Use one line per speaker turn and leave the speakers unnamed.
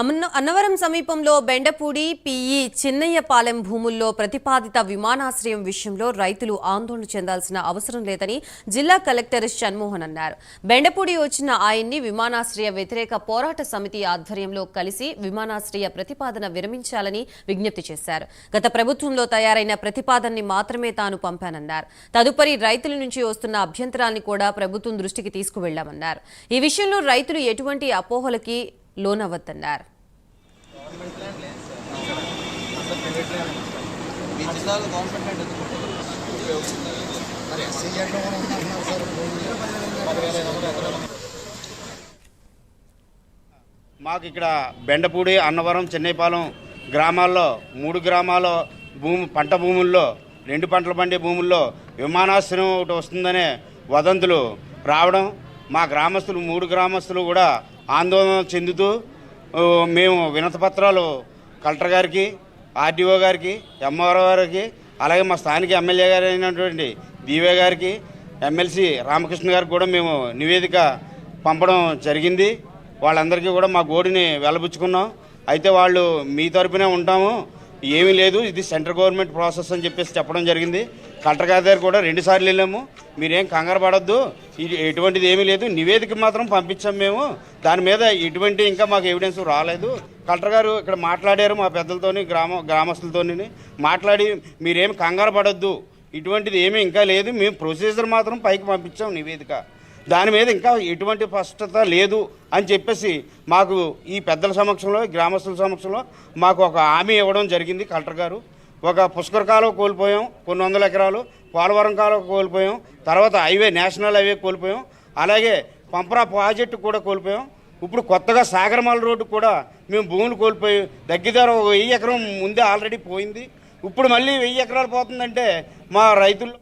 అన్నవరం సమీపంలో బెండపూడి పిఈ చిన్నయ్యపాలెం భూముల్లో ప్రతిపాదిత విమానాశ్రయం విషయంలో రైతులు ఆందోళన చెందాల్సిన అవసరం లేదని జిల్లా కలెక్టర్ షణ్మోహన్ అన్నారు. బెండపూడి వచ్చిన ఆయన్ని విమానాశ్రయ వ్యతిరేక పోరాట సమితి ఆధ్వర్యంలో కలిసి విమానాశ్రయ ప్రతిపాదన విరమించాలని విజ్ఞప్తి చేశారు. గత ప్రభుత్వంలో తయారైన ప్రతిపాదనని మాత్రమే తాను పంపానన్నారు. తదుపరి రైతుల నుంచి వస్తున్న అభ్యంతరాన్ని కూడా ప్రభుత్వం దృష్టికి తీసుకువెళ్లామన్నారు. ఈ విషయంలో రైతులు ఎటువంటి అపోహలకి లోనవద్దన్నారు.
మాకు ఇక్కడ బెండపూడి, అన్నవరం, చెన్నైపాలెం గ్రామాల్లో 3 గ్రామాల పంట భూముల్లో 2 పంటలు పండే భూముల్లో విమానాశ్రయం ఒకటి వస్తుందనే వదంతులు రావడం మా గ్రామస్తులు 3 గ్రామస్తులు కూడా ఆందోళన చెందుతూ మేము వినతిపత్రాలు కలెక్టర్ గారికి, ఆర్డీఓ గారికి, ఎంఆర్ఓ గారికి, అలాగే మా స్థానిక ఎమ్మెల్యే గారు అయినటువంటి దీవే గారికి, ఎమ్మెల్సీ రామకృష్ణ గారికి కూడా మేము నివేదిక పంపడం జరిగింది. వాళ్ళందరికీ కూడా మా గోడిని వెలబుచ్చుకున్నాం. అయితే వాళ్ళు మీ తరపునే ఉంటాము, ఏమీ లేదు, ఇది సెంట్రల్ గవర్నమెంట్ ప్రాసెస్ అని చెప్పడం జరిగింది. కలెక్టర్ గారి దగ్గర కూడా 2 సార్లు వెళ్ళాము. మీరేం కంగారు పడొద్దు, ఇది ఎటువంటిది ఏమీ లేదు, నివేదిక మాత్రం పంపించాం మేము, దాని మీద ఎటువంటి ఇంకా మాకు ఎవిడెన్స్ రాలేదు. కలెక్టర్ గారు ఇక్కడ మాట్లాడారు మా పెద్దలతోని, గ్రామస్తులతోని మాట్లాడి మీరేం కంగారు పడొద్దు, ఇటువంటిది ఏమీ ఇంకా లేదు, మేము ప్రొసీజర్ మాత్రం పైకి పంపించాం నివేదిక, దాని మీద ఇంకా ఎటువంటి స్పష్టత లేదు అని చెప్పేసి మాకు ఈ పెద్దల సమక్షంలో, గ్రామస్తుల సమక్షంలో మాకు ఒక హామీ ఇవ్వడం జరిగింది. కలెక్టర్ గారు ఒక పుష్కర కాలువ కోల్పోయాం, కొన్ని వందల ఎకరాలు, పోలవరం కాలువ కోల్పోయాం, తర్వాత హైవే, నేషనల్ హైవే కోల్పోయాం, అలాగే పంపరా ప్రాజెక్టు కూడా కోల్పోయాం. ఇప్పుడు కొత్తగా సాగరమాల రోడ్డు కూడా మేము భూములు కోల్పోయి దగ్గర 1000 ఎకరం ముందే ఆల్రెడీ పోయింది. ఇప్పుడు మళ్ళీ 1000 ఎకరాలు పోతుందంటే మా రైతుల్లో